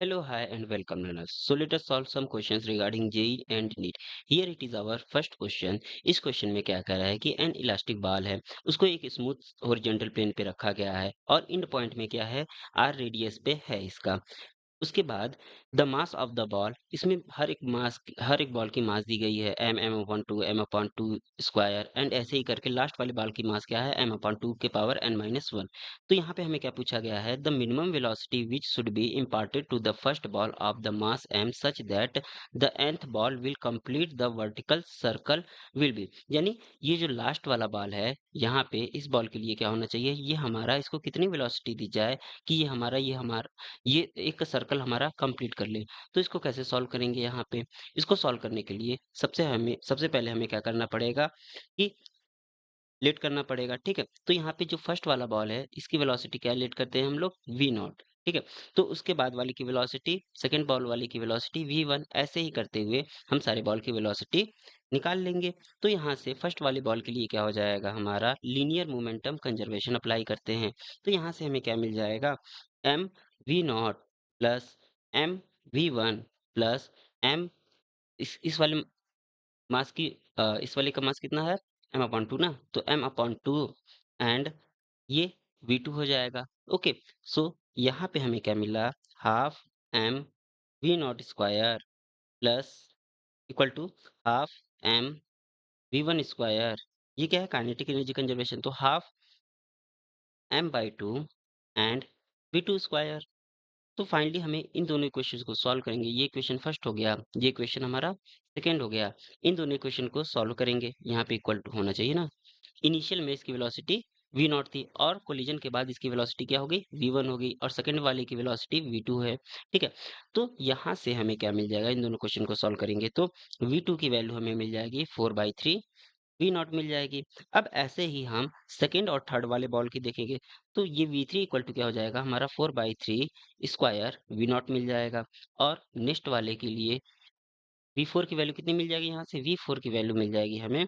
Hello, hi, and welcome, learners. So let us solve some questions regarding JEE and NEET. Here it is our first question. इस question में क्या कह रहा है कि N elastic बाल है, उसको एक स्मूथ हॉरिजॉन्टल प्लेन पे रखा गया है और इंड पॉइंट में क्या है, आर रेडियस पे है इसका। उसके बाद the mass of the ball, इसमें हर एक बॉल की मास दी गई है m m upon two m upon two square and ऐसे ही करके लास्ट वाले बॉल की मास क्या है एम अपॉन टू के पावर एन माइनस वन। तो यहाँ पे हमें क्या पूछा गया है, the minimum velocity which should be imparted to the first ball of the mass m such that the nth ball will complete the vertical circle will be. यानी ये जो लास्ट वाला बॉल है, यहाँ पे इस बॉल के लिए क्या होना चाहिए, ये हमारा इसको कितनी वेलोसिटी दी जाए कि ये एक सर्कल हमारा कंप्लीट कर ले। तो इसको कैसे सॉल्व करेंगे यहाँ पे? इसको सॉल्व करने के लिए सबसे पहले हमें क्या करना पड़ेगा कि लेट करना पड़ेगा, ठीक है? तो यहाँ पे जो फर्स्ट वाला बॉल है, इसकी वेलोसिटी क्या लेट करते हैं हम लोग? वी नॉट, ठीक है? तो उसके बाद वाले की वेलोसिटी, सेकंड बॉल वाले की वेलोसिटी वी वन, ऐसे ही करते हुए हम सारे बॉल की वेलोसिटी निकाल लेंगे। तो यहाँ से फर्स्ट वाले बॉल के लिए क्या हो जाएगा हमारा, लीनियर मोमेंटम कंजर्वेशन अप्लाई करते हैं। तो यहाँ से हमें क्या मिल जाएगा, m v naught plus m v one plus m, इस वाले मास की इस वाले का मास कितना है, एम अपॉन टू ना, तो एम अपॉन टू एंड ये वी टू हो जाएगा। ओके, सो यहाँ पे हमें क्या मिला, half m v naught square plus equal to half m v one square. ये क्या है, काइनेटिक एनर्जी कंजर्वेशन, तो half m by two and v two square. तो फाइनली हमें इन दोनों इक्वेशंस को सॉल्व करेंगे। ये इक्वेशन फर्स्ट हो गया, ये इक्वेशन हमारा सेकंड हो गया। इन दोनों इक्वेशन को सॉल्व करेंगे, यहाँ पे इक्वल टू होना चाहिए ना। इनिशियल में इसकी वेलोसिटी वी नॉट थी और कोलिजन के बाद इसकी वेलोसिटी क्या हो गई, वी वन हो गई और सेकंड वाले की वेलोसिटी वी टू है, ठीक है? तो यहाँ से हमें क्या मिल जाएगा, इन दोनों क्वेश्चन को सॉल्व करेंगे तो वी टू की वैल्यू हमें मिल जाएगी four by three, V not मिल जाएगी। अब ऐसे ही हम सेकंड और थर्ड वाले बॉल की देखेंगे, तो ये वी थ्री इक्वल टू क्या हो जाएगा हमारा, four by three square V not मिल जाएगा। और नेक्स्ट वाले के लिए वी फोर की वैल्यू कितनी मिल जाएगी, यहाँ से वी फोर की वैल्यू मिल जाएगी हमें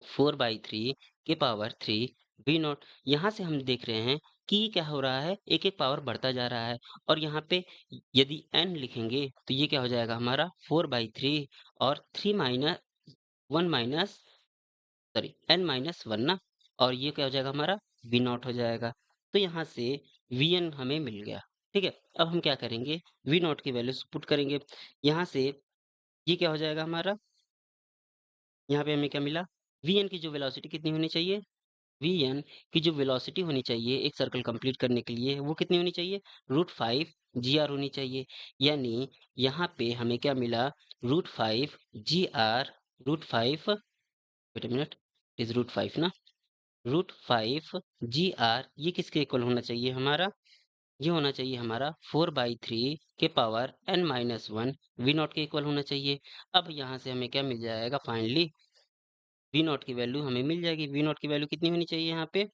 फोर बाई थ्री के पावर थ्री वी नॉट। यहाँ से हम देख रहे हैं कि क्या हो रहा है, एक एक पावर बढ़ता जा रहा है और यहाँ पे यदि n लिखेंगे तो ये क्या हो जाएगा हमारा फोर बाई थ्री और three minus one minus, sorry n minus one ना, और ये क्या हो जाएगा हमारा वी नॉट हो जाएगा। तो यहाँ से वी एन हमें मिल गया, ठीक है? अब हम क्या करेंगे, वी नॉट की वैल्यू पुट करेंगे। यहाँ से ये क्या हो जाएगा हमारा, यहाँ पे हमें क्या मिला, वी एन की जो वेलोसिटी कितनी होनी चाहिए, वी एन की जो वेलोसिटी होनी चाहिए एक सर्कल कंप्लीट करने के लिए, वो कितनी होनी चाहिए, रूट फाइव जी आर होनी चाहिए। यानी यहाँ पे हमें क्या मिला, root five g r, root five, wait a minute, is root five ना, रूट फाइव जी आर, ये किसके इक्वल होना चाहिए हमारा, ये होना चाहिए हमारा फोर बाई थ्री के power n minus one v naught के इक्वल होना चाहिए। अब यहाँ से हमें क्या मिल जाएगा, फाइनली वी नॉट की वैल्यू हमें मिल जाएगी। वी नॉट की वैल्यू कितनी होनी चाहिए यहाँ पे,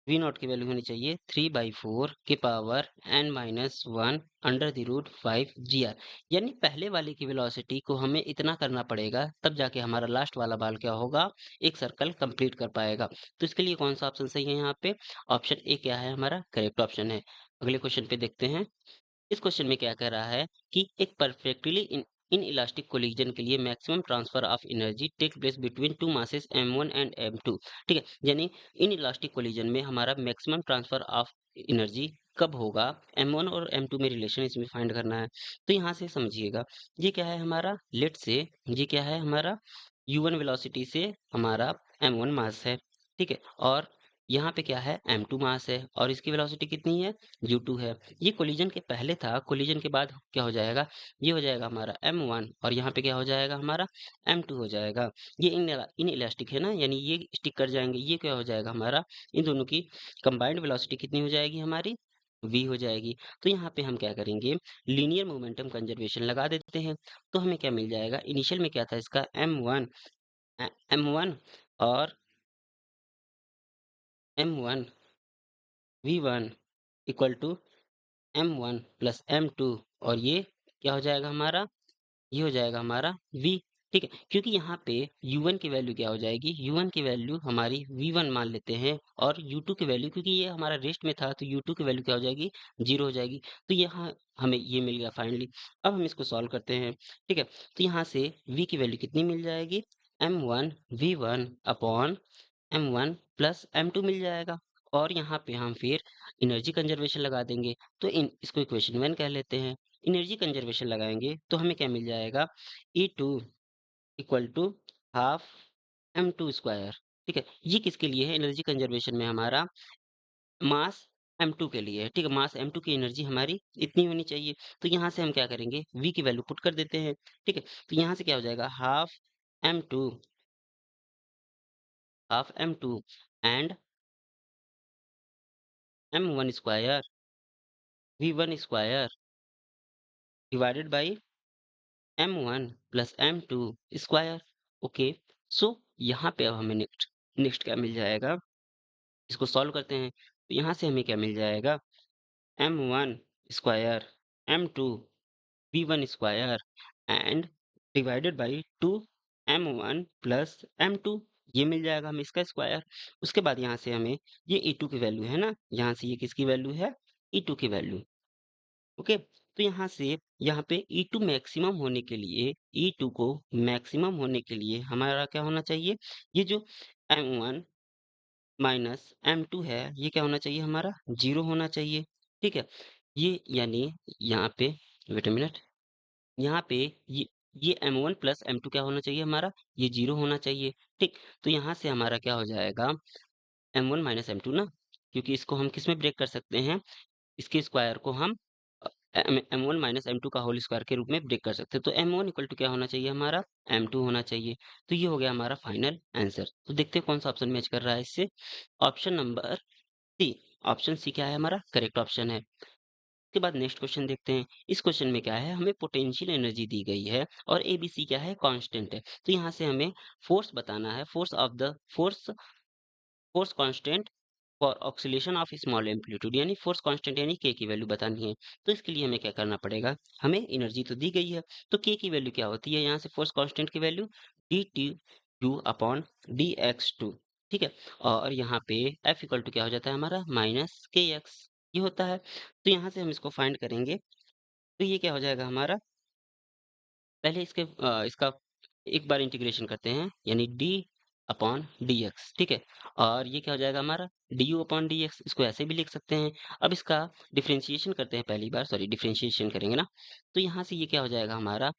वी नॉट की वैल्यू होनी चाहिए थ्री बाई फोर के power n minus one under the root five g r. यानी पहले वाले की वेलोसिटी को हमें इतना करना पड़ेगा, तब जाके हमारा लास्ट वाला बाल क्या होगा, एक सर्कल कंप्लीट कर पाएगा। तो इसके लिए कौन सा ऑप्शन सही है यहाँ पे, ऑप्शन ए क्या है हमारा करेक्ट ऑप्शन है। अगले क्वेश्चन पे देखते हैं। इस क्वेश्चन में क्या कह रहा है कि एक परफेक्टली इन इलास्टिक कोलिजन के लिए maximum transfer of energy take place between two masses m1 and m2, ठीक है? यानी इन इलास्टिक कोलिजन में हमारा मैक्सिमम ट्रांसफर ऑफ एनर्जी कब होगा, m1 और m2 में रिलेशन इसमें फाइंड करना है। तो यहाँ से समझिएगा, ये क्या है हमारा, लेट से ये क्या है हमारा, u1 वेलोसिटी से हमारा m1 मास है, ठीक है? और यहाँ पे क्या है, m2 मास है और इसकी वेलोसिटी कितनी है, u2 है। ये कोलिजन के पहले था, कोलिजन के बाद क्या हो जाएगा, ये हो जाएगा हमारा m1 और यहाँ पे क्या हो जाएगा हमारा m2 हो जाएगा। ये इन इलास्टिक है ना, यानी ये स्टिक कर जाएंगे, ये क्या हो जाएगा हमारा, इन दोनों की कंबाइंड वेलोसिटी कितनी हो जाएगी हमारी, v हो जाएगी। तो यहाँ पे हम क्या करेंगे, लीनियर मोमेंटम कंजर्वेशन लगा देते हैं। तो हमें क्या मिल जाएगा, इनिशियल में क्या था इसका m1, m1 और m1 v1 equal to m1 plus m2 और ये क्या हो जाएगा हमारा, ये हो जाएगा हमारा v। ठीक है? क्योंकि यहाँ पे u1 की वैल्यू क्या हो जाएगी, u1 की वैल्यू हमारी v1 मान लेते हैं और u2 की वैल्यू, क्योंकि ये हमारा रेस्ट में था तो u2 की वैल्यू क्या हो जाएगी, 0 हो जाएगी। तो यहाँ हमें ये मिल गया फाइनली। अब हम इसको सॉल्व करते हैं, ठीक है? तो यहाँ से v की वैल्यू कितनी मिल जाएगी, m1 v1 upon m1 plus m2 मिल जाएगा। और यहाँ पे हम फिर एनर्जी कंजर्वेशन लगा देंगे, तो इन इसको इक्वेशन 1 कह लेते हैं। एनर्जी कंजर्वेशन लगाएंगे तो हमें क्या मिल जाएगा, E2 equal to half m2 square. ठीक है? ये किसके लिए है, एनर्जी कंजर्वेशन में हमारा मास m2 के लिए है। ठीक है? मास m2 की एनर्जी हमारी इतनी होनी चाहिए। तो यहाँ से हम क्या करेंगे, v की वैल्यू पुट कर देते हैं। ठीक है? तो यहाँ से क्या हो जाएगा, m2 half m2 and m1 square v1 square divided by m1 plus m2 square. Okay, so यहाँ पे अब हमें नेक्स्ट नेक्स्ट क्या मिल जाएगा, इसको सॉल्व करते हैं। तो यहाँ से हमें क्या मिल जाएगा, m1 square m2 v1 square and divided by 2 m1 plus m2, ये मिल जाएगा हमें इसका स्क्वायर। उसके बाद यहाँ से हमें ये e2 की वैल्यू है ना, यहाँ से ये किसकी वैल्यू है, e2 की वैल्यू। ओके, तो यहाँ से यहाँ पे E2 मैक्सिमम होने के लिए, E2 को मैक्सिमम होने के लिए हमारा क्या होना चाहिए, ये जो M1 माइनस M2 है, ये क्या होना चाहिए हमारा, 0 होना चाहिए। ठीक है? ये यानी यहाँ पे, वेट अ मिनट, यहाँ पे ये M1 प्लस M2 क्या होना चाहिए हमारा, ये 0 होना चाहिए। ठीक? तो यहाँ से हमारा क्या हो जाएगा, M1 माइनस M2 ना, क्योंकि इसको हम किस में ब्रेक कर सकते हैं, इसके स्क्वायर को हम m one minus m two का होल स्क्वायर के रूप में ब्रेक कर सकते हैं। तो एम वन इक्वल टू क्या होना चाहिए हमारा, एम टू होना चाहिए। तो ये हो गया हमारा फाइनल आंसर। तो देखते हैं कौन सा ऑप्शन मैच कर रहा है इससे। Option number C, option C क्या है हमारा, करेक्ट ऑप्शन है। उसके बाद नेक्स्ट क्वेश्चन देखते हैं। इस क्वेश्चन में क्या है, हमें पोटेंशियल एनर्जी दी गई है और एबीसी क्या है, कांस्टेंट है। तो यहाँ से हमें फोर्स बताना है, force constant for oscillation of small amplitude, यानी फोर्स कांस्टेंट यानी के की वैल्यू बतानी है। तो इसके लिए हमें क्या करना पड़ेगा, हमें एनर्जी तो दी गई है, तो के की वैल्यू क्या होती है, यहाँ से फोर्स कांस्टेंट की value d t u upon d x two. ठीक है? और यहाँ पे एफ इक्वल टू क्या हो जाता है हमारा, माइनस के एक्स, ये होता है। तो यहाँ से हम इसको फाइंड करेंगे, तो ये क्या हो जाएगा हमारा, पहले इसका एक बार इंटीग्रेशन करते हैं, यानी डी अपॉन डी एक्स। ठीक है? और ये क्या हो जाएगा हमारा, D you upon d x, इसको ऐसे भी लिख सकते हैं। अब इसका डिफ्रेंशिएशन करते हैं, पहली बार सॉरी डिफ्रेंशिएशन करेंगे ना, तो यहाँ से ये क्या हो जाएगा हमारा,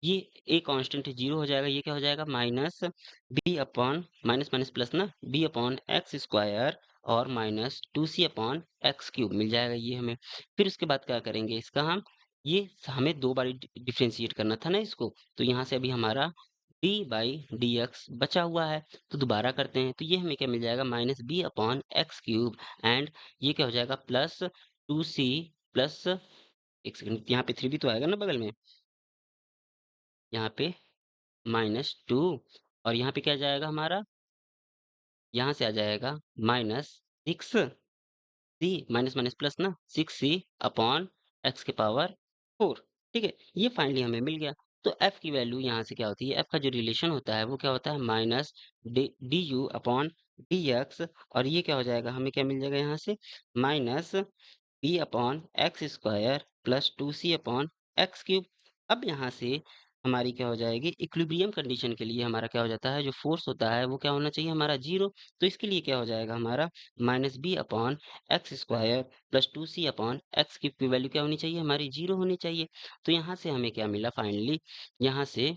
ये ए कांस्टेंट 0 हो जाएगा, ये क्या हो जाएगा minus b upon minus minus plus ना, बी अपॉन एक्स स्क्वायर और minus 2c upon x cube मिल जाएगा ये हमें। फिर उसके बाद क्या करेंगे, इसका हम ये हमें दो बार डिफ्रेंशिएट करना था ना इसको, तो यहाँ से अभी हमारा डी बाई डी एक्स बचा हुआ है, तो दोबारा करते हैं, तो ये हमें क्या मिल जाएगा, minus b upon x cube and ये क्या हो जाएगा प्लस 2c प्लस, एक सेकंड यहाँ पे 3 भी तो आएगा ना बगल में, यहाँ पे -2 और यहाँ पे क्या जाएगा हमारा, यहाँ से आ जाएगा -6 सी माइनस माइनस प्लस ना, 6c अपॉन एक्स के पावर 4। ठीक है? ये फाइनली हमें मिल गया। तो एफ की वैल्यू यहाँ से क्या होती है, एफ का जो रिलेशन होता है वो क्या होता है, minus D you upon d x, और ये क्या हो जाएगा, हमें क्या मिल जाएगा यहाँ से, minus b upon x square plus 2c upon x cube. अब यहाँ से हमारी क्या हो जाएगी, इक्विलिब्रियम कंडीशन के लिए हमारा क्या हो जाता है, जो फोर्स होता है वो क्या होना चाहिए हमारा, 0। तो इसके लिए क्या हो जाएगा हमारा, minus b upon x square plus 2c upon x cube की वैल्यू क्या होनी चाहिए हमारी, 0 होनी चाहिए। तो यहाँ से हमें क्या मिला फाइनली, यहाँ से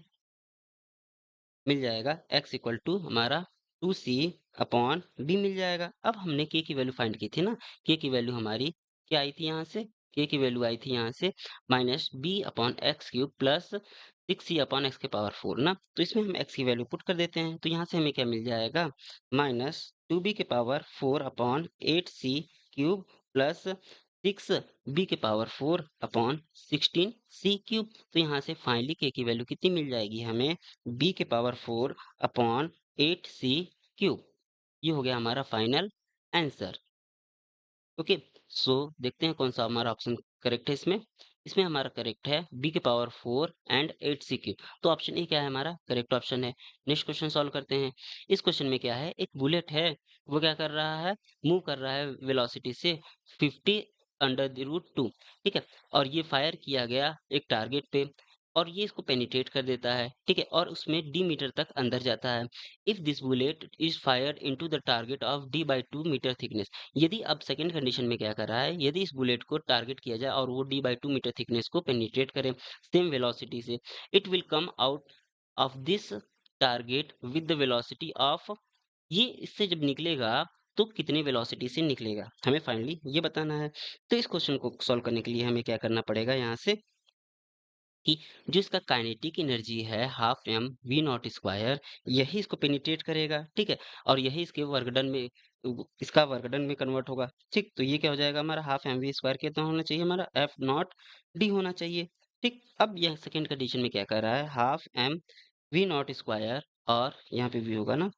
मिल जाएगा x इक्वल टू हमारा 2c अपॉन बी मिल जाएगा। अब हमने k की वैल्यू फाइंड की थी ना, k की वैल्यू हमारी क्या आई थी यहाँ से, k की वैल्यू आई थी यहाँ से minus b upon x cube plus 6c upon x के पावर 4 ना, तो इसमें हम x की वैल्यू पुट कर देते हैं, तो यहाँ से हमें क्या मिल जाएगा, माइनस 2b के power 4 upon 8c cube plus 6b के पावर 4 अपॉन 16c क्यूब। तो यहाँ से फाइनली k की वैल्यू कितनी मिल जाएगी हमें, बी के पावर 4 अपॉन 8c क्यूब। ये हो गया हमारा फाइनल आंसर। ओके, सो देखते हैं कौन सा हमारा ऑप्शन करेक्ट है इसमें। इसमें हमारा करेक्ट है बी के पावर 4 एंड 8 सी क्यूब। तो ऑप्शन ए क्या है हमारा करेक्ट ऑप्शन है। नेक्स्ट क्वेश्चन सॉल्व करते हैं। इस क्वेश्चन में क्या है, एक बुलेट है, वो क्या कर रहा है, मूव कर रहा है वेलोसिटी से 50 अंडर द रूट 2, ठीक है। और ये फायर किया गया एक टारगेट पे, और ये इसको पेनिट्रेट कर देता है, ठीक है, और उसमें डी मीटर तक अंदर जाता है। If this bullet is fired into the target of d by 2 metre thickness. यदि अब सेकंड कंडीशन में क्या कर रहा है, यदि इस बुलेट को टारगेट किया जाए और वो डी बाई 2 मीटर थिकनेस को पेनिट्रेट करे सेम वेलोसिटी से, it will come out of this target with the velocity of, ये इससे जब निकलेगा तो कितने वेलोसिटी से निकलेगा, हमें फाइनली ये बताना है। तो इस क्वेश्चन को सॉल्व करने के लिए हमें क्या करना पड़ेगा यहाँ से, कि जो इसका काइनेटिक एनर्जी है half m v naught square, यही इसको पेनिट्रेट करेगा, ठीक है, और यही इसके वर्क डन में इसका वर्क डन में कन्वर्ट होगा, ठीक। तो ये क्या हो जाएगा हमारा हाफ एम वी स्क्वायर कितना होना चाहिए, हमारा एफ नॉट डी होना चाहिए, ठीक। अब यह सेकेंड कंडीशन में क्या कर रहा है, half m v naught square, और यहाँ पे भी होगा ना,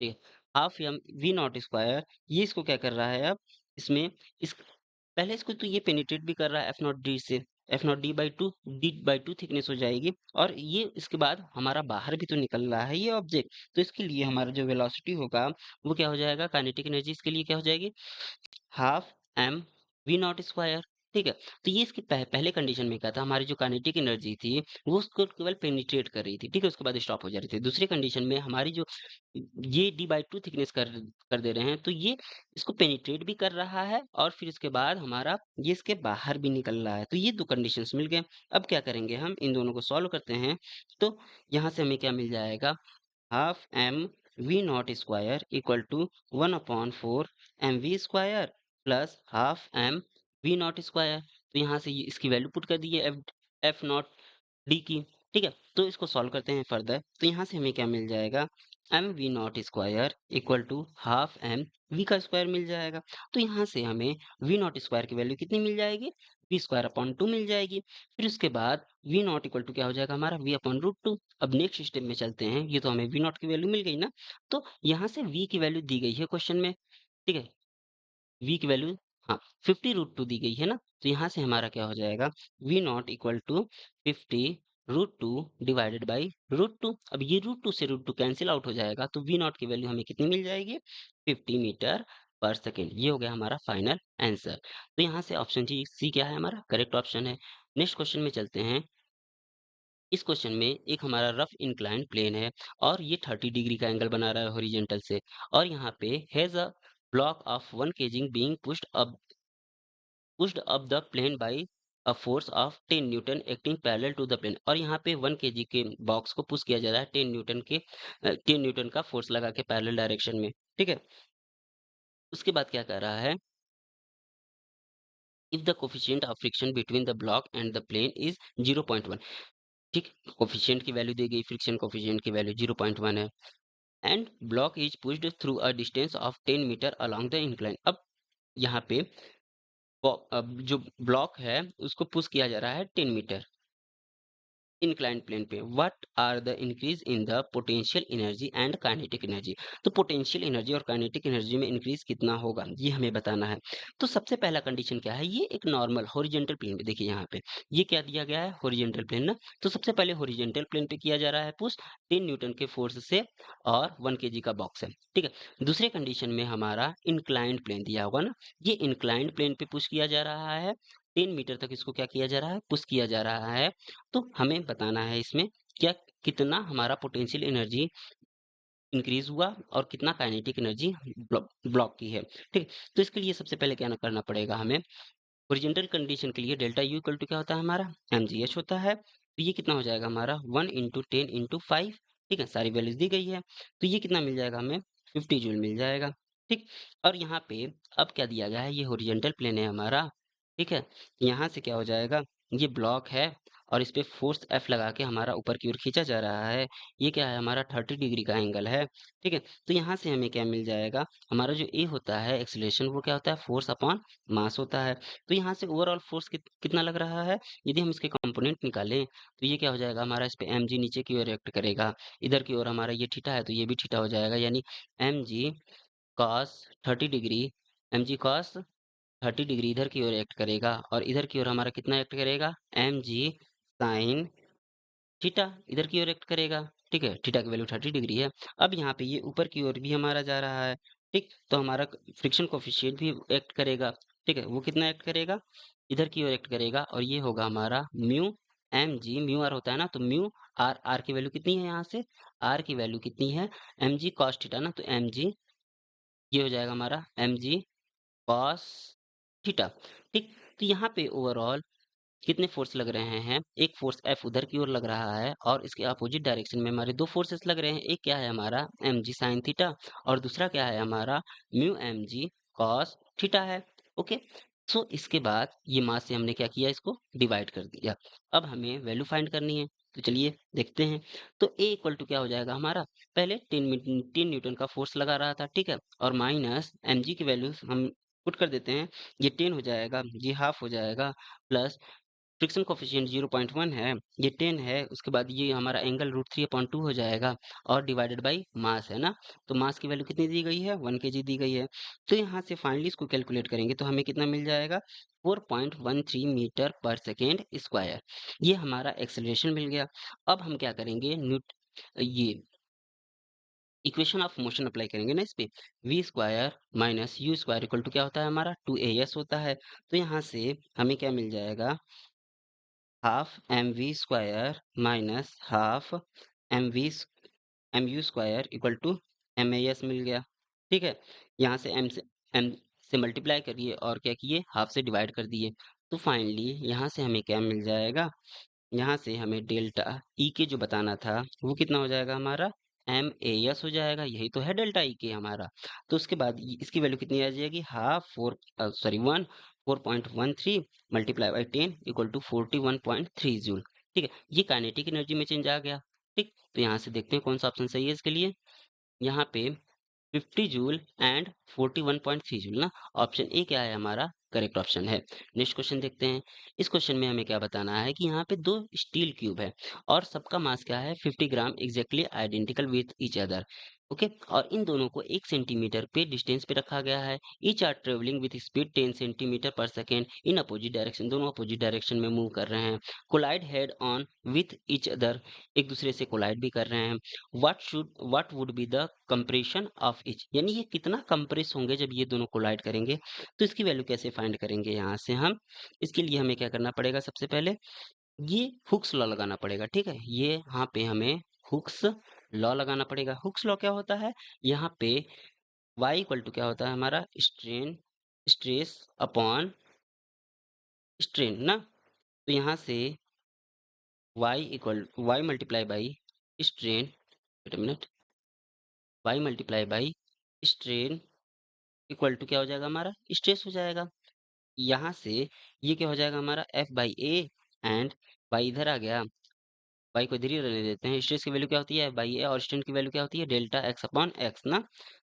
ठीक है, half m v naught square, ये इसको क्या कर रहा है अब, इसमें इस पहले इसको तो ये पेनिट्रेट भी कर रहा है एफ नॉट डी से, F not D by two thickness हो जाएगी, और ये इसके बाद हमारा बाहर भी तो निकल रहा है ये ऑब्जेक्ट, तो इसके लिए हमारा जो वेलोसिटी होगा वो क्या हो जाएगा, काइनेटिक एनर्जी इसके लिए क्या हो जाएगी, half m v naught square, ठीक है। तो ये इसके पहले कंडीशन में क्या था, हमारी जो काइनेटिक एनर्जी थी वो उसको केवल पेनिट्रेट कर रही थी, ठीक है, उसके बाद स्टॉप हो जा रही थी। दूसरी कंडीशन में हमारी जो ये डी बाई टू थिकनेस कर दे रहे हैं, तो ये इसको पेनिट्रेट भी कर रहा है, और फिर इसके बाद हमारा ये इसके बाहर भी निकल रहा है, तो ये दो कंडीशंस मिल गए। अब क्या करेंगे, हम इन दोनों को सॉल्व करते हैं। तो यहाँ से हमें क्या मिल जाएगा, half m v naught square equal to 1/4 m v square plus half m v naught square. तो यहाँ से ये इसकी वैल्यू पुट कर दी है एफ नॉट डी की, ठीक है। तो इसको सॉल्व करते हैं फर्दर। तो यहाँ से हमें क्या मिल जाएगा, m v naught square equal to half m v का स्क्वायर मिल जाएगा। तो यहाँ से हमें वी नॉट स्क्वायर की वैल्यू कितनी मिल जाएगी, वी स्क्वायर अपॉन 2 मिल जाएगी। फिर उसके बाद वी नॉट इक्वल टू क्या हो जाएगा हमारा, वी अपॉन रूट 2। अब नेक्स्ट स्टेप में चलते हैं, ये तो हमें वी नॉट की वैल्यू मिल गई ना, तो यहाँ से वी की वैल्यू दी गई है क्वेश्चन में, ठीक है, वी की वैल्यू, हाँ, 50 रूट टू दी गई है ना, तो यहाँ से हमारा क्या हो जाएगा, v naught equal to 50 root two divided by root two. अब ये रूट टू से रूट टू कैंसिल आउट हो जाएगा, तो वी नॉट की वैल्यू हमें कितनी मिल जाएगी, 50 मीटर पर सेकेंड। ये हो गया हमारा फाइनल आंसर। तो यहाँ से ऑप्शन जी सी क्या है हमारा करेक्ट ऑप्शन है। नेक्स्ट क्वेश्चन में चलते हैं। इस क्वेश्चन में एक हमारा रफ इंक्लाइन प्लेन है, और ये 30 डिग्री का एंगल बना रहा है हॉरिजेंटल से, और यहाँ पे has a block of 1 kg being pushed up the plane by a force of 10 newton acting parallel to the plane. और यहाँ पे 1 केजी के बॉक्स को पुश किया जा रहा है 10 न्यूटन का फोर्स लगा के पैरेलल डायरेक्शन में, ठीक है। उसके बाद क्या कर रहा है, if the coefficient of friction between the block and the plane is 0.1, ठीक, कोफिशिएंट की वैल्यू दी गई, फ्रिक्शन कोफिशिएंट की वैल्यू 0.1 है, and block is pushed through a distance of 10 metre along the incline. अब यहाँ पे अब जो ब्लॉक है उसको पुश किया जा रहा है 10 मीटर इंक्लाइंड प्लेन पे। What are the increase in the potential energy and kinetic energy. तो पोटेंशियल एनर्जी और काइनेटिक एनर्जी में इंक्रीज कितना होगा ये हमें बताना है। तो सबसे पहला कंडीशन क्या है, ये एक नॉर्मल हॉरिजेंटल प्लेन पे, देखिए यहाँ पे ये क्या दिया गया है, हॉरिजेंटल प्लेन ना। तो सबसे पहले हॉरिजेंटल प्लेन पे किया जा रहा है पुश 10 न्यूटन के फोर्स से, और 1 केजी का बॉक्स है, ठीक है। दूसरे कंडीशन में हमारा इंक्लाइंड प्लेन दिया होगा ना, ये इंक्लाइंड प्लेन पे पुश किया जा रहा है, 10 मीटर तक इसको क्या किया जा रहा है, पुश किया जा रहा है। तो हमें बताना है इसमें क्या, कितना हमारा पोटेंशियल एनर्जी इंक्रीज हुआ और कितना काइनेटिक एनर्जी ब्लॉक की है, ठीक है। तो इसके लिए सबसे पहले क्या करना पड़ेगा हमें, हॉरिजॉन्टल कंडीशन के लिए डेल्टा यू इक्वल टू क्या होता है हमारा, mgh होता है। तो ये कितना हो जाएगा हमारा 1 इंटू 10 इंटू 5, ठीक है, सारी वैल्यूज दी गई है। तो ये कितना मिल जाएगा हमें, 50 जूल मिल जाएगा, ठीक। और यहाँ पे अब क्या दिया गया है, ये हॉरिजॉन्टल प्लेन है हमारा, ठीक है। यहाँ से क्या हो जाएगा, ये ब्लॉक है, और इस पे फोर्स एफ लगा के हमारा ऊपर की ओर खींचा जा रहा है। ये क्या है हमारा 30 डिग्री का एंगल है, ठीक है। तो यहाँ से हमें क्या मिल जाएगा, हमारा जो ए होता है एक्सीलरेशन, वो क्या होता है, फोर्स अपॉन मास होता है। तो यहाँ से ओवरऑल फोर्स कितना लग रहा है, यदि हम इसके कंपोनेंट निकालें तो ये क्या हो जाएगा हमारा, इस पे एम जी नीचे की ओर रिएक्ट करेगा, इधर की ओर हमारा ये थीटा है तो ये भी थीटा हो जाएगा, यानी m g cos 30 degree, m g cos 30 degree इधर की ओर एक्ट करेगा और इधर की ओर हमारा कितना एक्ट करेगा, एम जी साइन थीटा इधर की ओर एक्ट करेगा। ठीक है, थीटा की वैल्यू 30 डिग्री है। अब यहाँ पे ये ऊपर की ओर भी हमारा जा रहा है। ठीक, तो हमारा फ्रिक्शन कोफिशिएंट भी एक्ट करेगा। ठीक है, वो कितना एक्ट करेगा, इधर की ओर एक्ट करेगा और ये होगा हमारा mu m g, mu r होता है ना, तो म्यू आर, आर की वैल्यू कितनी है यहाँ से, आर की वैल्यू कितनी है, एम जी कॉस थीटा ना, तो एम जी ये हो जाएगा हमारा एम जी कॉस थीटा। ठीक, तो यहाँ पे ओवरऑल कितने फोर्स लग रहे हैं, एक फोर्स एफ उधर की ओर लग रहा है और इसके अपोजिट डायरेक्शन में हमारे दो फोर्सेस लग रहे हैं। एक क्या है हमारा एम जी साइन थीटा और दूसरा क्या है हमारा mu m g cos theta है। ओके, सो इसके बाद ये मास से हमने क्या किया, इसको डिवाइड कर दिया। अब हमें वैल्यू फाइंड करनी है, तो चलिए देखते हैं। तो ए इक्वल टू क्या हो जाएगा हमारा, पहले 10 न्यूटन का फोर्स लगा रहा था, ठीक है, और माइनस एम जी की वैल्यू हम पुट कर देते हैं, ये 10 हो जाएगा, ये हाफ हो जाएगा, प्लस फ्रिक्शन कोफिशिएंट 0.1 है, ये 10 है, उसके बाद ये हमारा एंगल √3/2 हो जाएगा और डिवाइडेड बाय मास है ना, तो मास की वैल्यू कितनी दी गई है, 1 केजी दी गई है। तो यहाँ से फाइनली इसको कैलकुलेट करेंगे तो हमें कितना मिल जाएगा, 4.13 मीटर पर सेकेंड स्क्वायर। ये हमारा एक्सेलरेशन मिल गया। अब हम क्या करेंगे, ये इक्वेशन ऑफ मोशन अप्लाई करेंगे ना इस पे, v square minus u square equal to क्या होता है हमारा 2as होता है। तो यहाँ से हमें क्या मिल जाएगा, half m v square minus half m v m u square equal to m a s मिल गया। ठीक है, यहाँ से एम से मल्टीप्लाई करिए और क्या किए, हाफ से डिवाइड कर दिए। तो फाइनली यहाँ से हमें क्या मिल जाएगा, यहाँ से हमें डेल्टा ई के जो बताना था वो कितना हो जाएगा हमारा, एम ए एस हो जाएगा, यही तो है डेल्टा ई के हमारा। तो उसके बाद इसकी वैल्यू कितनी आ जाएगी, half 4.13 multiply by 10 equal to 41.3 joule. ठीक है, ये काइनेटिक एनर्जी में चेंज आ गया। ठीक, तो यहाँ से देखते हैं कौन सा ऑप्शन सही है इसके लिए। यहाँ पे 50 जूल एंड 41.3 जूल ना, ऑप्शन ए क्या है हमारा करेक्ट ऑप्शन है। नेक्स्ट क्वेश्चन देखते हैं। इस क्वेश्चन में हमें क्या बताना है कि यहाँ पे दो स्टील क्यूब है और सबका मास क्या है, 50 gram, exactly identical with each other. Okay, और इन दोनों को 1 सेंटीमीटर पे डिस्टेंस पे रखा गया है। Each are travelling with speed 10 centimetre per second in opposite direction, दोनों अपोजिट डायरेक्शन में मूव कर रहे हैं। Collide head on with each other, एक दूसरे से कोलाइड भी कर रहे हैं। What would be the compression of each, यानी ये कितना कंप्रेस होंगे जब ये दोनों कोलाइड करेंगे। तो इसकी वैल्यू कैसे फाइंड करेंगे यहाँ से हम, इसके लिए हमें क्या करना पड़ेगा, सबसे पहले ये हुक्स लॉ लगाना पड़ेगा। ठीक है, ये यहाँ पे हमें हुक्स लॉ लगाना पड़ेगा। हुक्स लॉ क्या होता है, यहाँ पे y इक्वल टू क्या होता है हमारा, स्ट्रेन स्ट्रेस अपॉन स्ट्रेन ना, तो यहाँ से y multiply by strain, wait a minute, y multiply by strain equal to क्या हो जाएगा हमारा, स्ट्रेस हो जाएगा। यहाँ से ये क्या हो जाएगा हमारा f by a, and y इधर आ गया, वाई को इधर ही रहने देते हैं। स्ट्रेस की वैल्यू क्या होती है, एफ बाई ए, और स्ट्रेन की वैल्यू क्या होती है, डेल्टा एक्स अपॉन एक्स ना,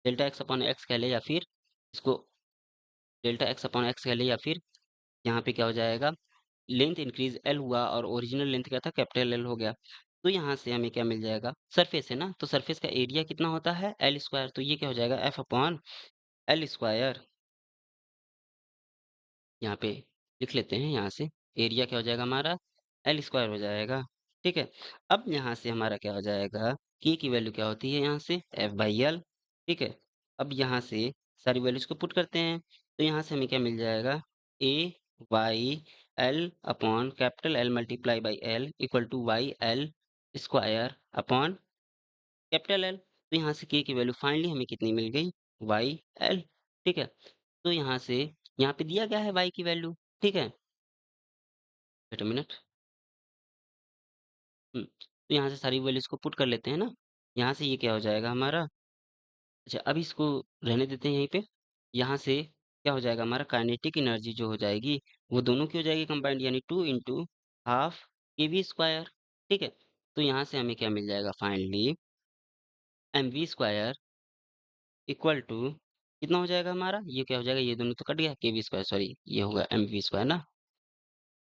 डेल्टा एक्स अपॉन एक्स कह ले या फिर इसको डेल्टा एक्स अपॉन एक्स कह ले, या फिर यहाँ पे क्या हो जाएगा, लेंथ इंक्रीज एल हुआ और ओरिजिनल लेंथ क्या था, कैपिटल एल हो गया। तो यहाँ से हमें क्या मिल जाएगा, सरफेस है ना, तो सरफेस का एरिया कितना होता है, एल स्क्वायर, तो ये क्या हो जाएगा, एफ अपॉन एल स्क्वायर, यहाँ पे लिख लेते हैं, यहाँ से एरिया क्या हो जाएगा हमारा, एल स्क्वायर हो जाएगा। ठीक है, अब यहाँ से हमारा क्या हो जाएगा, के की वैल्यू क्या होती है यहाँ से, एफ बाई एल। ठीक है, अब यहाँ से सारी वैल्यूज को पुट करते हैं, तो यहाँ से हमें क्या मिल जाएगा, a y l upon capital l multiply by l equal to y l square upon capital l. तो यहाँ से के की वैल्यू फाइनली हमें कितनी मिल गई, वाई एल। ठीक है, तो यहाँ से यहाँ पे दिया गया है y की वैल्यू। ठीक है, वेट अ मिनट, तो यहाँ से सारी वैल्यूज को पुट कर लेते हैं ना, यहाँ से ये क्या हो जाएगा हमारा, अच्छा अब इसको रहने देते हैं यहीं पे। यहाँ से क्या हो जाएगा हमारा, काइनेटिक एनर्जी जो हो जाएगी वो दोनों की हो जाएगी कंबाइंड, यानी 2 इंटू ½ के वी स्क्वायर। ठीक है, तो यहाँ से हमें क्या मिल जाएगा finally, m v square equal to कितना हो जाएगा हमारा, ये क्या हो जाएगा, ये दोनों तो कट गया, के वी स्क्वायर, सॉरी ये होगा एम वी स्क्वायर ना,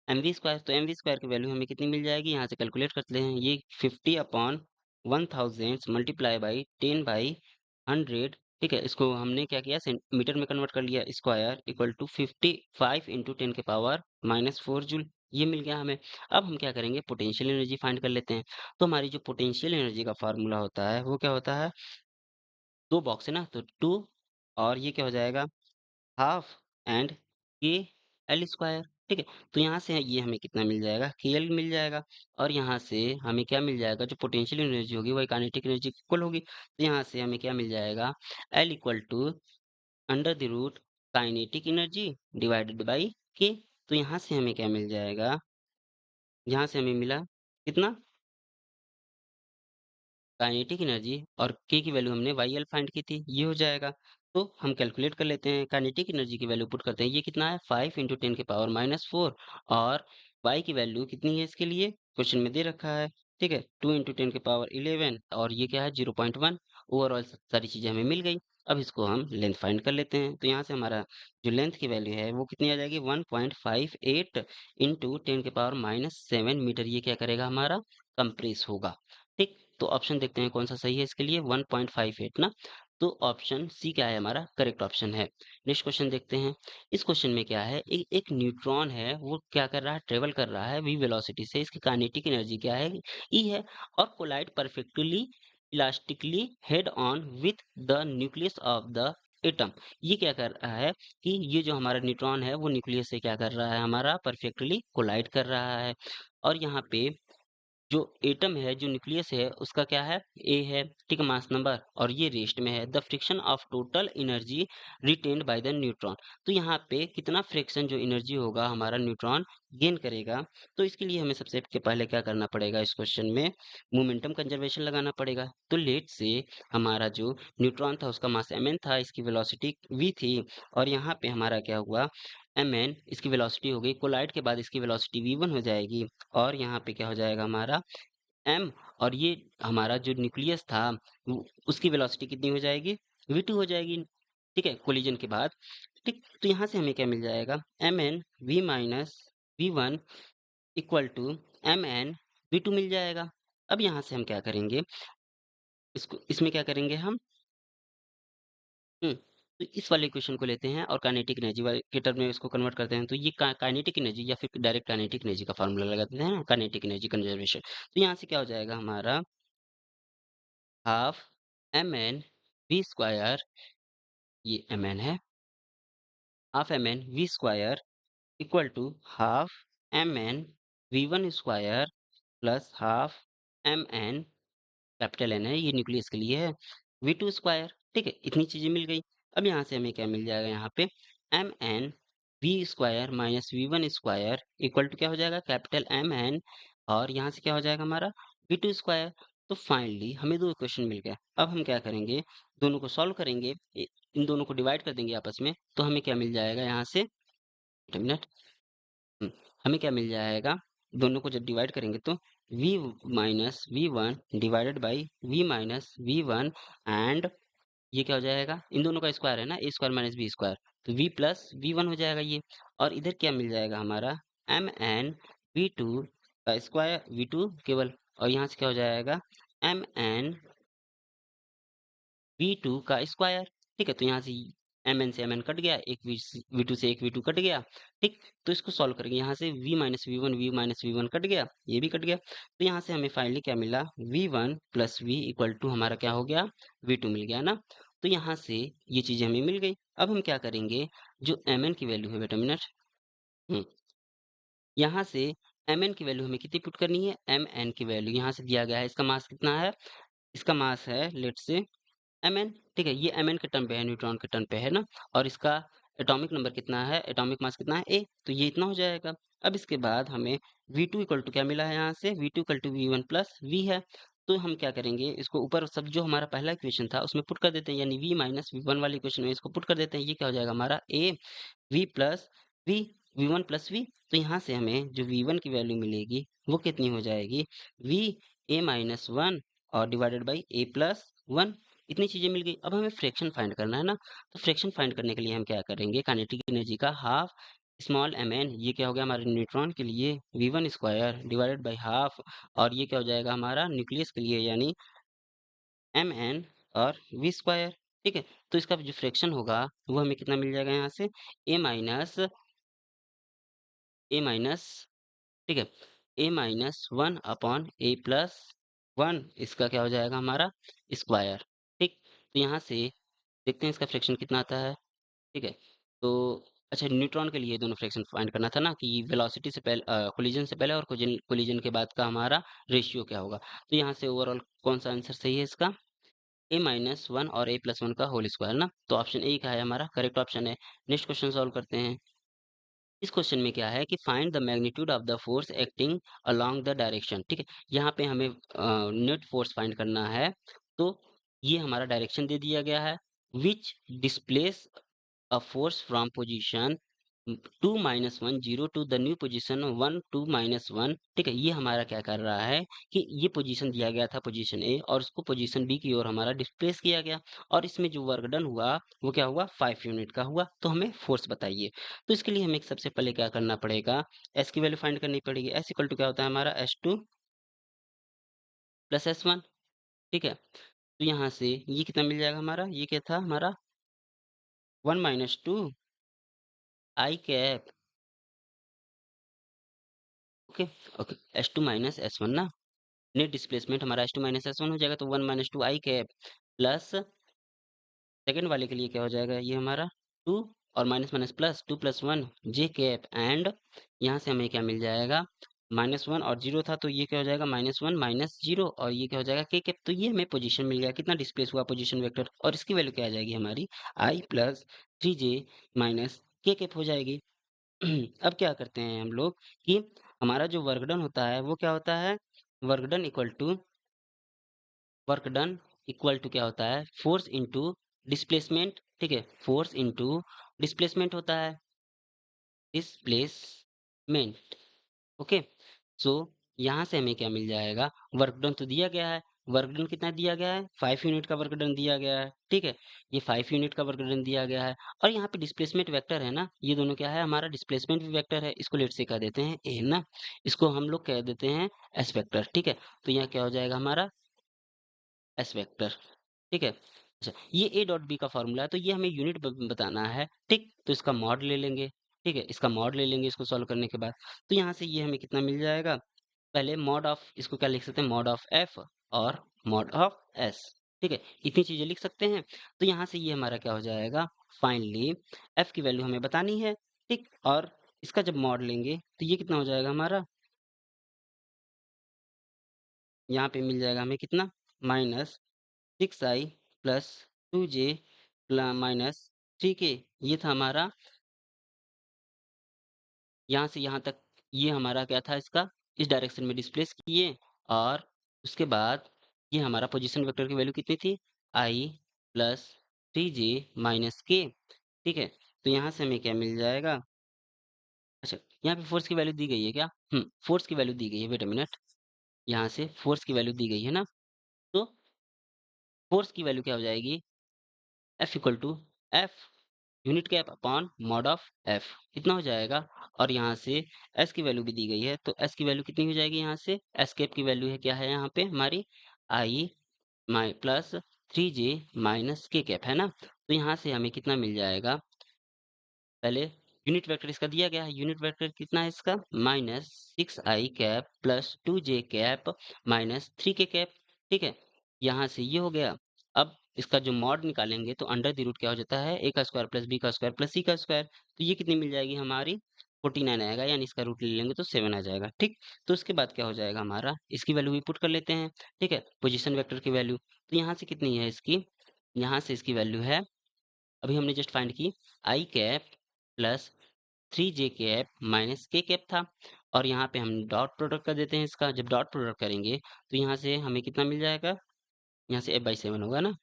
एम वी स्क्वायर, तो एम वी स्क्वायर की वैल्यू हमें कितनी मिल जाएगी, यहाँ से कैलकुलेट करते हैं, ये 50 अपॉन 1000 मल्टीप्लाई बाई 10 बाई 100। ठीक है, इसको हमने क्या किया सेंटीमीटर में कन्वर्ट कर लिया, स्क्वायर इक्वल टू 55 इंटू 10 के पावर माइनस 4 जूल, ये मिल गया हमें। अब हम क्या करेंगे, पोटेंशियल एनर्जी फाइंड कर लेते हैं। तो हमारी जो पोटेंशियल एनर्जी का फार्मूला होता है वो क्या होता है, दो बॉक्स है ना, तो टू, और ये क्या हो जाएगा, हाफ एंड के एल स्क्वायर। ठीक है, तो यहाँ से ये हमें कितना मिल जाएगा, के एल मिल जाएगा। और यहाँ से हमें क्या मिल जाएगा, जो पोटेंशियल एनर्जी होगी वही काइनेटिक एनर्जी इक्वल होगी। तो यहाँ से हमें क्या मिल जाएगा, l equal to under the root kinetic energy divided by k. तो यहाँ से हमें क्या मिल जाएगा, यहाँ से हमें मिला कितना, काइनेटिक एनर्जी, और के की वैल्यू हमने वाई एल फाइंड की थी, ये हो जाएगा। तो हम कैलकुलेट कर लेते हैं, काइनेटिक एनर्जी की वैल्यू पुट करते हैं, ये कितना है 5 इंटू 10 के पावर माइनस 4, और वाई की वैल्यू कितनी है इसके लिए, क्वेश्चन में दे रखा है। ठीक है, 2 इंटू 10 के पावर 11, और ये क्या है 0.1। ओवरऑल सारी चीजें हमें मिल गई। अब इसको हम लेंथ फाइंड कर लेते हैं, तो यहाँ से हमारा जो लेंथ की वैल्यू है वो कितनी आ जाएगी, 1.58 इंटू 10 के पावर माइनस 7 मीटर, ये क्या करेगा हमारा, कंप्रेस होगा। ठीक, तो ऑप्शन देखते हैं कौन सा सही है इसके लिए, 1.58 ना। तो ऑप्शन सी क्या है हमारा, करेक्ट ऑप्शन है। नेक्स्ट क्वेश्चन देखते हैं। इस क्वेश्चन में क्या है, एक न्यूट्रॉन है, वो क्या कर रहा है, ट्रेवल कर रहा है वी वेलोसिटी से, इसकी काइनेटिक एनर्जी क्या है, ई है, और collide perfectly elastically head on with the nucleus of the atom. ये क्या कर रहा है कि ये जो हमारा न्यूट्रॉन है वो न्यूक्लियस से क्या कर रहा है, हमारा परफेक्टली कोलाइड कर रहा है। और यहाँ पे जो एटम है, जो न्यूक्लियस है, उसका क्या है, ए है, ठीक है, मास नंबर, और ये रेस्ट में है। The friction of total energy retained by the neutron. तो यहाँ पे कितना फ्रिक्शन जो एनर्जी होगा हमारा न्यूट्रॉन गेन करेगा। तो इसके लिए हमें सबसे के पहले क्या करना पड़ेगा, इस क्वेश्चन में मोमेंटम कंजर्वेशन लगाना पड़ेगा। तो लेट से हमारा जो न्यूट्रॉन था उसका मास mn था, इसकी वेलोसिटी v थी, और यहाँ पे हमारा क्या हुआ, mn इसकी वेलोसिटी हो गई, कोलाइड के बाद इसकी वेलोसिटी v1 हो जाएगी, और यहाँ पे क्या हो जाएगा हमारा m, और ये हमारा जो न्यूक्लियस था उसकी वेलोसिटी कितनी हो जाएगी, v2 हो जाएगी। ठीक है, कोलिजन के बाद। ठीक, तो यहाँ से हमें क्या मिल जाएगा, mn v minus v1 equal to mn v2 मिल जाएगा। अब यहाँ से हम क्या करेंगे, इसको इसमें क्या करेंगे हम, तो इस वाले इक्वेशन को लेते हैं और काइनेटिक एनर्जी वाले के टर्म में इसको कन्वर्ट करते हैं। तो ये काइनेटिक एनर्जी या फिर डायरेक्ट काइनेटिक एनर्जी का फार्मूला लगा देते हैं ना, काइनेटिक एनर्जी कंजर्वेशन। तो यहाँ से क्या हो जाएगा हमारा, half m n v square, ये एम एन है, half m n v square equal to half m n v one square plus half m n, capital N है, ये न्यूक्लियस के लिए है, वी टू स्क्वायर। ठीक है, इतनी चीजें मिल गई। अब यहाँ से हमें क्या मिल जाएगा, यहाँ पे m n v square minus v one square equal to क्या हो जाएगा, कैपिटल एम एन, और यहाँ से क्या हो जाएगा हमारा वी टू स्क्वायर। तो फाइनली हमें दो इक्वेशन मिल गया। अब हम क्या करेंगे, दोनों को सॉल्व करेंगे, इन दोनों को डिवाइड कर देंगे आपस में, तो हमें क्या मिल जाएगा यहाँ से, एक मिनट, हुँ, हमें क्या मिल जाएगा, दोनों को जब डिवाइड करेंगे तो v minus v one divided by v minus v one, and ये क्या हो जाएगा, इन दोनों का स्क्वायर है ना, ए स्क्वायर माइनस बी स्क्वायर, तो v प्लस वी वन हो जाएगा ये। और इधर क्या मिल जाएगा हमारा, एम एन वी टू का स्क्वायर, वी टू केवल, और यहाँ से क्या हो जाएगा, एम एन V2 का स्क्वायर। ठीक है, तो यहाँ से mn से mn कट गया, एक v2 से एक v2 कट गया। ठीक, तो इसको सॉल्व करेंगे, यहाँ से v minus v one cut गया, ये भी कट गया। तो यहाँ से हमें फाइनली क्या मिला, v1 plus v equal to हमारा क्या हो गया, v2 मिल गया ना। तो यहाँ से ये चीजें हमें मिल गई। अब हम क्या करेंगे, जो mn की वैल्यू है, बेटा मिनट, हम्म, यहाँ से mn की वैल्यू हमें कितनी पुट करनी है, mn की वैल्यू यहाँ से दिया गया है, इसका मास कितना है, इसका मास है लेट से mn। ठीक है, ये mn के टर्म पे है, न्यूट्रॉन के टर्म पे है ना, और इसका एटॉमिक नंबर कितना है, एटॉमिक मास कितना है, ए, तो ये इतना हो जाएगा। अब इसके बाद हमें v2 इक्वल टू क्या मिला है, यहाँ से v2 equal to v one plus v है। तो हम क्या करेंगे, इसको ऊपर सब जो हमारा पहला इक्वेशन था उसमें पुट कर देते हैं, यानी v माइनस वी वन वाली इक्वेशन में इसको पुट कर देते हैं, ये क्या हो जाएगा हमारा a v plus v, v one plus v. तो यहाँ से हमें जो वी वन की वैल्यू मिलेगी वो कितनी हो जाएगी, v a माइनस वन और divided by a plus one. इतनी चीजें मिल गई। अब हमें फ्रैक्शन फाइंड करना है ना, तो फ्रैक्शन फाइंड करने के लिए हम क्या करेंगे, काइनेटिक एनर्जी का हाफ स्मॉल एम एन, ये क्या हो गया हमारे न्यूट्रॉन के लिए, v one square divided by half, और ये क्या हो जाएगा हमारा न्यूक्लियस के लिए, यानी एम एन और वी स्क्वायर। ठीक है? तो इसका जो फ्रैक्शन होगा वो हमें कितना मिल जाएगा यहाँ से ए माइनस ठीक है? ए माइनस 1 अपॉन ए प्लस 1 इसका क्या हो जाएगा हमारा स्क्वायर, ठीक? तो यहाँ से देखते हैं इसका फ्रैक्शन कितना आता है, ठीक है? तो अच्छा न्यूट्रॉन के लिए ये दोनों फ्रैक्शन फाइंड करना था ना कि वेलोसिटी से पहले कोलिजन से पहले और कोलिजन के बाद का हमारा रेशियो क्या होगा। तो यहाँ से ओवरऑल कौन-सा आंसर सही है इसका? ए माइनस 1 और ए प्लस 1 का होल स्क्वायर ना? तो ऑप्शन ए क्या है हमारा करेक्ट ऑप्शन है। नेक्स्ट क्वेश्चन सॉल्व करते हैं। इस क्वेश्चन में क्या है कि find the magnitude of the force acting along the direction ठीक है। यहाँ पे हमें नेट फोर्स फाइंड करना है। तो ये हमारा डायरेक्शन दे दिया गया है विच displace a force from position 2 minus 1 0 to the new position 1 2 minus 1 ठीक है। ये हमारा क्या कर रहा है कि ये पोजीशन दिया गया था पोजीशन ए और उसको पोजीशन बी की ओर हमारा डिस्प्लेस किया गया और इसमें जो वर्क डन हुआ वो क्या हुआ 5 यूनिट का हुआ। तो हमें फोर्स बताइए। तो इसके लिए हमें सबसे पहले क्या करना पड़ेगा एस की वैल्यू फाइंड करनी पड़ेगी। एस इक्वल टू क्या होता है हमारा S2 प्लस S1 ठीक है। तो यहाँ से ये कितना मिल जाएगा हमारा ये क्या था हमारा 1 minus 2 i cap okay okay S2 minus S1 ना नेट डिस्प्लेसमेंट हमारा S2 माइनस S1 हो जाएगा। तो 1 minus 2 i cap plus second वाले के लिए क्या हो जाएगा ये हमारा 2 और minus minus plus 2 plus 1 J cap and यहाँ से हमें क्या मिल जाएगा माइनस 1 और 0 था तो ये क्या हो जाएगा माइनस 1 माइनस 0 और ये क्या हो जाएगा के कैप। तो ये हमें पोजीशन मिल गया कितना डिस्प्लेस हुआ पोजीशन वेक्टर और इसकी वैल्यू क्या आ जाएगी हमारी आई प्लस 3 जे माइनस के कैप हो जाएगी। अब क्या करते हैं हम लोग कि हमारा जो वर्क डन होता है वो क्या होता है वर्क डन इक्वल टू क्या होता है फोर्स इनटू डिस्प्लेसमेंट ठीक है। फोर्स इनटू डिस्प्लेसमेंट होता है डिस्प्लेसमेंट ओके। सो यहाँ से हमें क्या मिल जाएगा वर्क डन तो दिया गया है। वर्क डन कितना दिया गया है 5 यूनिट का वर्क डन दिया गया है ठीक है। ये 5 यूनिट का वर्क डन दिया गया है और यहाँ पे डिस्प्लेसमेंट वेक्टर है ना ये दोनों क्या है हमारा डिस्प्लेसमेंट भी वेक्टर है। इसको लेट से कह देते हैं ए ना इसको हम लोग कह देते हैं एस वेक्टर ठीक है। तो यहाँ क्या हो जाएगा हमारा एस वेक्टर ठीक है। अच्छा ये ए डॉट बी का फॉर्मूला है तो ये हमें यूनिट बताना है ठीक। तो इसका मॉड ले लेंगे ठीक है। इसका मॉड ले लेंगे इसको सॉल्व करने के बाद। तो यहाँ से ये हमें कितना मिल जाएगा पहले मॉड ऑफ इसको क्या लिख सकते हैं मॉड ऑफ एफ और मॉड ऑफ एस ठीक है। इतनी चीजें लिख सकते हैं। तो यहाँ से ये हमारा क्या हो जाएगा फाइनली एफ की वैल्यू हमें बतानी है ठीक। और इसका जब मॉड लेंगे तो ये कितना हो जाएगा हमारा यहाँ पे मिल जाएगा हमें कितना minus 6i plus 2j minus 3k। ये था हमारा यहाँ से यहाँ तक ये हमारा क्या था इसका इस डायरेक्शन में डिस्प्लेस किए और उसके बाद ये हमारा पोजीशन वेक्टर की वैल्यू कितनी थी आई प्लस 3j माइनस के ठीक है। तो यहाँ से हमें क्या मिल जाएगा अच्छा यहाँ पे फोर्स की वैल्यू दी गई है क्या फोर्स की वैल्यू दी गई है वेट अ मिनट। यहाँ से फोर्स की वैल्यू दी गई है ना। तो फोर्स की वैल्यू क्या हो जाएगी f equal to f unit cap upon mod of f कितना हो जाएगा। और यहाँ से एस की वैल्यू भी दी गई है तो एस की वैल्यू कितनी हो जाएगी यहाँ से एस कैप की वैल्यू है क्या है यहाँ पे हमारी आई माइ plus 3j minus k cap है ना। तो यहाँ से हमें कितना मिल जाएगा पहले यूनिट वेक्टर इसका दिया गया है यूनिट वेक्टर कितना है इसका minus 6i cap plus 2j cap minus 3k cap ठीक है। यहाँ से ये हो गया। अब इसका जो मॉड निकालेंगे तो अंडर द रूट क्या हो जाता है ए का स्क्वायर प्लस बी का स्क्वायर प्लस सी का स्क्वायर। तो ये कितनी मिल जाएगी हमारी 49 आएगा यानी इसका रूट ले लेंगे तो 7 आ जाएगा ठीक। तो उसके बाद क्या हो जाएगा हमारा इसकी वैल्यू भी पुट कर लेते हैं ठीक है पोजीशन वेक्टर की वैल्यू। तो यहाँ से कितनी है इसकी यहाँ से इसकी वैल्यू है अभी हमने जस्ट फाइंड की i cap plus 3j cap minus k cap था। और यहाँ पे हम डॉट प्रोडक्ट कर देते हैं इसका जब डॉट प्रोडक्ट करेंगे तो यहाँ से हमें कितना मिल जाएगा यहाँ से f/7 होगा ना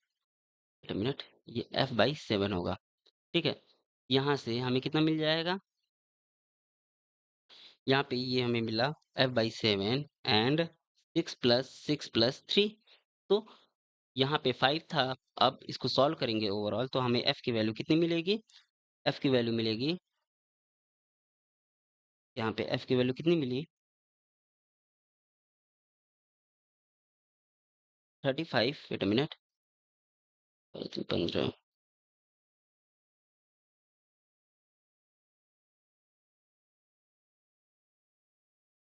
एक मिनट ये f/7 होगा ठीक है। यहाँ से हमें कितना मिल जाएगा यहाँ पे ये हमें मिला f/7 एंड 6 + 6 + 3। तो यहाँ पे 5 था। अब इसको सॉल्व करेंगे ओवरऑल तो हमें f की वैल्यू कितनी मिलेगी f की वैल्यू मिलेगी यहाँ पे f की वैल्यू कितनी मिली 35 wait a minute 15।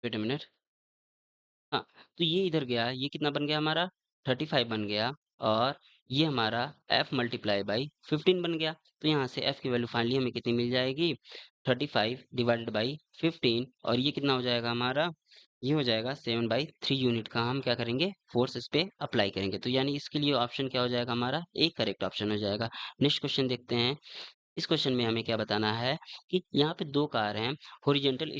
Wait a minute. हाँ, तो ये इधर गया, ये कितना बन गया हमारा 35 बन गया, और ये हमारा f मल्टीप्लाई बाई 15 बन गया। तो यहाँ से f की वैल्यू फाइनली हमें कितनी मिल जाएगी, 35 डिवाइडेड बाई 15, और ये कितना हो जाएगा हमारा, ये हो जाएगा 7/3 यूनिट का हम क्या करेंगे, फोर्स इस पे अप्लाई करेंगे। तो यानी इसके लिए ऑप्शन क्या हो जाएगा हमारा, एक करेक्ट ऑप्शन हो जाएगा। नेक्स्ट क्वेश्चन देखते हैं। इस क्वेश्चन में हमें क्या बताना है कि यहाँ पे दो कार हैं, horizontal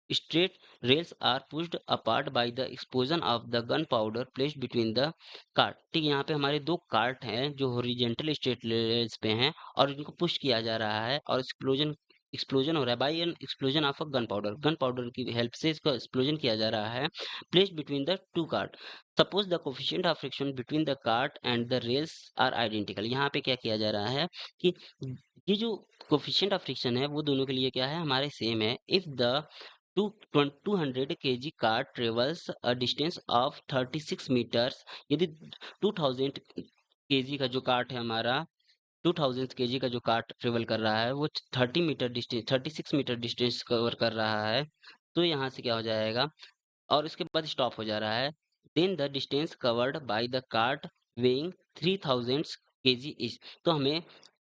straight rails are pushed apart by the explosion of the gun powder placed between the cart. ठीक है, यहाँ पे हमारे दो कार्ट हैं जो हॉरिजॉन्टल स्ट्रेट रेल्स पे हैं, और इनको पुश किया जा रहा है, और एक्सप्लोजन एक्सप्लोजन हो रहा है by an explosion of a gun powder की हेल्प से इसका एक्सप्लोजन किया जा रहा है, placed between the two cart. Suppose the coefficient of friction between the cart and the rails are identical. यहाँ पे क्या किया जा रहा है कि ये जो कोफिशिएंट ऑफ फ्रिक्शन है वो दोनों के लिए क्या है, हमारे सेम है। If the 200 kg car travels a distance of 36 meters, यदि 2000 kg का जो कार्ट है हमारा, 2000 kg का जो कार्ट ट्रेवल कर रहा है वो 36 मीटर डिस्टेंस कवर कर रहा है, तो यहाँ से क्या हो जाएगा, और उसके बाद स्टॉप हो जा रहा है। Then the distance covered by the cart weighing 3000 kg is. तो हमें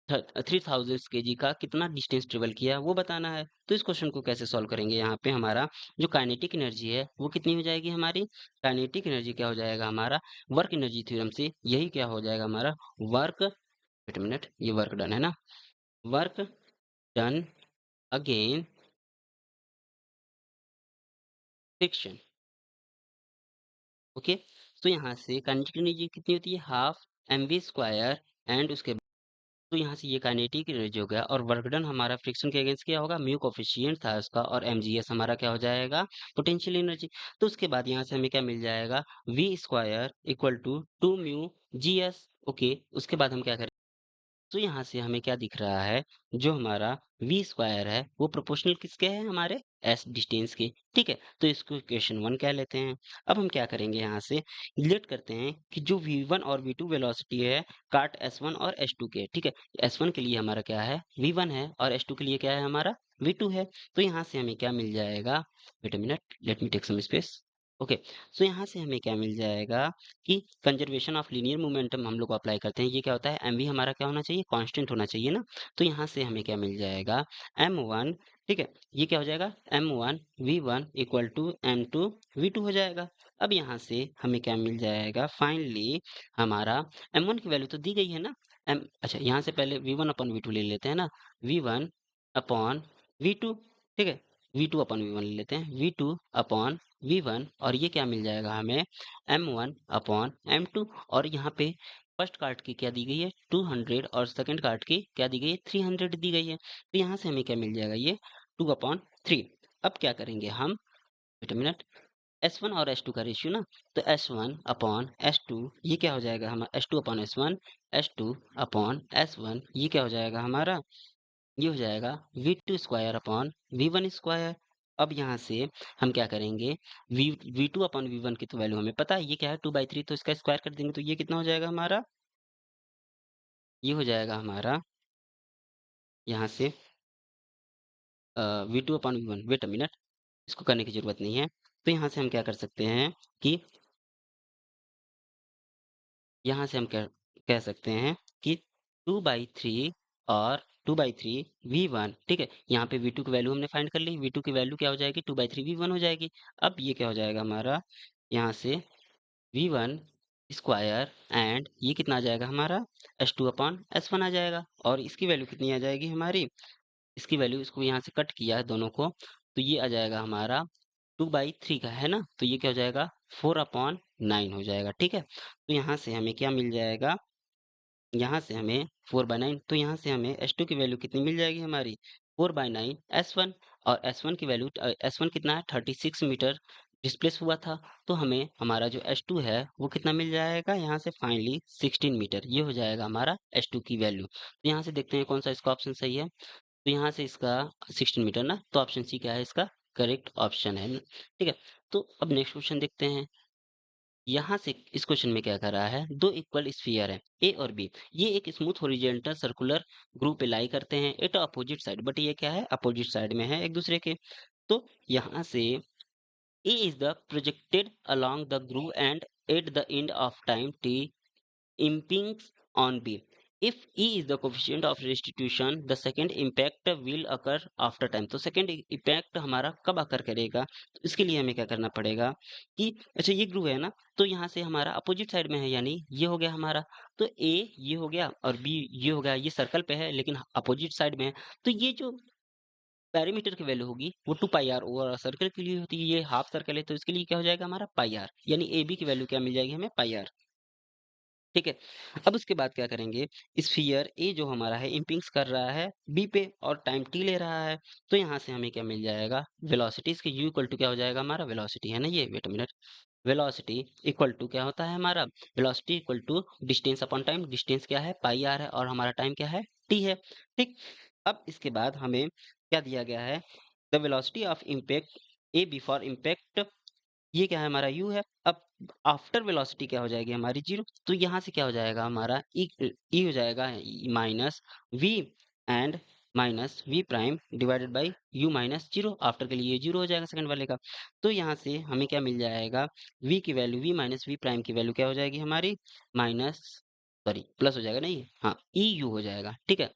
3000 केजी का कितना डिस्टेंस ट्रेवल किया वो बताना है। तो इस क्वेश्चन को कैसे सॉल्व करेंगे, यहाँ पे हमारा जो काइनेटिक एनर्जी है वो कितनी हो जाएगी हमारी, काइनेटिक एनर्जी क्या हो जाएगा हमारा, वर्क एनर्जी थ्योरम से यही क्या हो जाएगा हमारा, वर्क, वेट मिनट, ये वर्क डन है ना, work done again friction. Okay, तो यहाँ से काइनेटिक एनर्जी कितनी होती है, half m v square, and उसके, तो यहाँ से ये काइनेटिक एनर्जी हो गया, और वर्क डन हमारा फ्रिक्शन के अगेंस्ट क्या होगा, म्यू कोफिशिएंट था उसका, और mgs हमारा क्या हो जाएगा, पोटेंशियल एनर्जी। तो उसके बाद यहाँ से हमें क्या मिल जाएगा, v square equal to 2 mu g s. Okay, उसके बाद हम क्या करें, तो यहाँ से हमें क्या दिख रहा है, जो हमारा वी स्क्वायर है वो प्रोपोर्शनल किसके है, हमारे एस डिस्टेंस के। ठीक है, तो इसको इक्वेशन 1 कह लेते हैं। अब हम क्या करेंगे, यहाँ से रिलेट करते हैं कि जो v1 और v2 वेलोसिटी है काट s1 और s2 के। ठीक है, s1 के लिए हमारा क्या है, v1 है, और s2 के लिए क्या है हमारा, v2 है। तो यहाँ से हमें क्या मिल जाएगा, wait a minute, let me take some space. Okay, so यहाँ से हमें क्या मिल जाएगा कि कंजर्वेशन ऑफ लीनियर मोमेंटम हम लोग अप्लाई करते हैं। ये क्या होता है, एम वी हमारा क्या होना चाहिए, कांस्टेंट होना चाहिए ना। तो यहाँ से हमें क्या मिल जाएगा, एम वन, ठीक है, ये क्या हो जाएगा, m one v one equal to m two v two हो जाएगा। अब यहाँ से हमें क्या मिल जाएगा, फाइनली हमारा एम वन की वैल्यू तो दी गई है ना, एम, अच्छा यहाँ से पहले v one upon v two ले लेते हैं ना, v one upon v two, ठीक है, v two upon v one ले लेते हैं, v two upon v one, और ये क्या मिल जाएगा हमें, m one upon m two, और यहाँ पे फर्स्ट कार्ड की क्या दी गई है 200, और सेकंड कार्ड की क्या दी गई है 300 दी गई है। तो यहाँ से हमें क्या मिल जाएगा, ये 2/3। अब क्या करेंगे हम, wait a minute, s one और एस टू का रेशियो ना, तो s one upon s two, ये क्या हो जाएगा हमारा, s two upon s one, s two upon s one, ये क्या हो जाएगा हमारा, ये हो जाएगा v two square upon v one square. अब यहाँ से हम क्या करेंगे, v two upon v one की तो वैल्यू हमें पता है, ये क्या है 2/3, तो इसका स्क्वायर कर देंगे तो ये कितना हो जाएगा हमारा, ये हो जाएगा हमारा यहाँ से v two upon v one, wait a minute, इसको करने की जरूरत नहीं है। तो यहाँ से हम क्या कर सकते हैं कि यहाँ से हम क्या कह सकते हैं कि 2/3 और 2/3 वी वन, ठीक है, यहाँ पे वी टू की वैल्यू हमने फाइंड कर ली, वी टू की वैल्यू क्या हो जाएगी, 2/3 वी वन हो जाएगी। अब ये क्या हो जाएगा हमारा, यहाँ से वी वन स्क्वायर, एंड ये कितना आ जाएगा हमारा, s two upon s one आ जाएगा, और इसकी वैल्यू कितनी आ जाएगी हमारी, इसकी वैल्यू, इसको यहाँ से कट किया है दोनों को, तो ये आ जाएगा हमारा 2/3 का है ना, तो ये क्या हो जाएगा 4/9 हो जाएगा। ठीक है, तो यहाँ से हमें क्या मिल जाएगा, यहाँ से हमें 4/9, तो यहाँ से हमें एस टू की वैल्यू कितनी मिल जाएगी हमारी, 4/9 एस वन, और एस वन की वैल्यू, एस वन कितना है 36 मीटर डिस्प्लेस हुआ था, तो हमें हमारा जो एस टू है वो कितना मिल जाएगा, यहाँ से फाइनली 16 मीटर, ये हो जाएगा हमारा एस टू की वैल्यू। तो यहाँ से देखते हैं कौन सा इसका ऑप्शन सही है, तो यहाँ से इसका 16 मीटर ना, तो ऑप्शन सी क्या है इसका करेक्ट ऑप्शन है। ठीक है, तो अब नेक्स्ट क्वेश्चन देखते हैं। यहाँ से इस क्वेश्चन में क्या कर रहा है, दो इक्वल स्फीयर है ए और बी, ये एक स्मूथ हॉरिजॉन्टल सर्कुलर ग्रुप पे लाई करते हैं एट अपोजिट साइड, बट ये क्या है, अपोजिट साइड में है एक दूसरे के। तो यहाँ से A is the projected along the groove and at the end of time T impinges on B. If E is the coefficient of restitution, the second impact will occur after time. तो second impact हमारा कब अकर करेगा? तो इसके लिए हमें क्या करना पड़ेगा कि अच्छा ये ग्रुव है ना, तो यहाँ से हमारा अपोजिट साइड में है, यानी ये हो गया हमारा, तो ए ये हो गया और बी ये हो गया, ये सर्कल पे है लेकिन अपोजिट साइड में है, तो ये जो पैरामीटर की वैल्यू होगी वो 2 पाई आर ओवर सर्कल के लिए होती है, ये हाफ सर्कल है तो इसके लिए क्या हो जाएगा हमारा पाई आर, यानी ए बी की वैल्यू क्या मिल जाएगी हमें, पाई आर। ठीक है। अब उसके बाद क्या करेंगे, स्फीयर ए जो हमारा है इम्पिंग्स कर रहा है बी पे और टाइम टी ले रहा है, तो यहाँ से हमें क्या मिल जाएगा, वेलोसिटी, इसके यू इक्वल टू क्या हो जाएगा हमारा, वेलोसिटी है ना ये, wait a minute, velocity equal to क्या होता है हमारा, velocity equal to distance upon time, distance क्या है पाई आर है और हमारा टाइम क्या है टी है। ठीक। अब इसके बाद हमें क्या दिया गया है, the velocity of impact A before impact, ये क्या है हमारा u है। अब आफ्टर वेलोसिटी क्या हो जाएगी हमारी 0, तो यहाँ से क्या हो जाएगा हमारा ई हो जाएगा minus v and minus v prime divided by u minus 0, after के लिए ये 0 हो जाएगा सेकंड वाले का। तो यहाँ से हमें क्या मिल जाएगा, v की value v minus v prime की वैल्यू क्या हो जाएगी हमारी, माइनस, सॉरी प्लस हो जाएगा नहीं, हाँ ई यू हो जाएगा। ठीक है।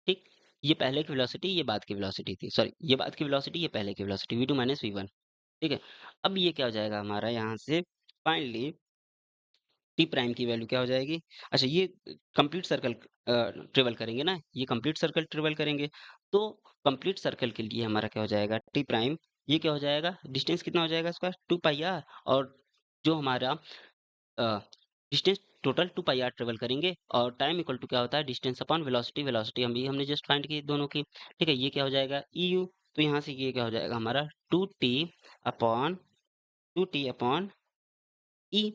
ठीक। ये पहले की वेलोसिटी, ये बाद की वेलोसिटी थी, सॉरी ये बाद की वेलोसिटी, ये पहले की वेलोसिटी v2 माइनस वी1। ठीक है। अब ये क्या हो जाएगा हमारा यहाँ से, फाइनली टी प्राइम की वैल्यू क्या हो जाएगी, अच्छा ये कंप्लीट सर्कल ट्रेवल करेंगे ना, ये कंप्लीट सर्कल ट्रेवल करेंगे, तो कंप्लीट सर्कल के लिए हमारा क्या हो जाएगा टी प्राइम, ये क्या हो जाएगा, डिस्टेंस कितना हो जाएगा इसका 2 पाई आर, और जो हमारा distance total 2 pi r travel करेंगे, और टाइम इक्वल टू क्या होता है, डिस्टेंस अपॉन वेलोसिटी, वेलोसिटी हमने जस्ट फाइंड की दोनों की। ठीक है, ये क्या हो जाएगा ई यू, तो यहाँ से ये क्या हो जाएगा हमारा 2t अपॉन 2t अपॉन ई।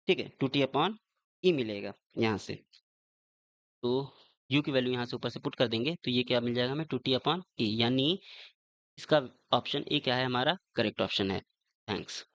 ठीक है, 2t अपॉन ई मिलेगा यहाँ से। तो यू की वैल्यू यहाँ से ऊपर से पुट कर देंगे तो ये क्या मिल जाएगा हमें, 2t अपॉन ई, यानी इसका ऑप्शन ए क्या है हमारा करेक्ट ऑप्शन है। थैंक्स।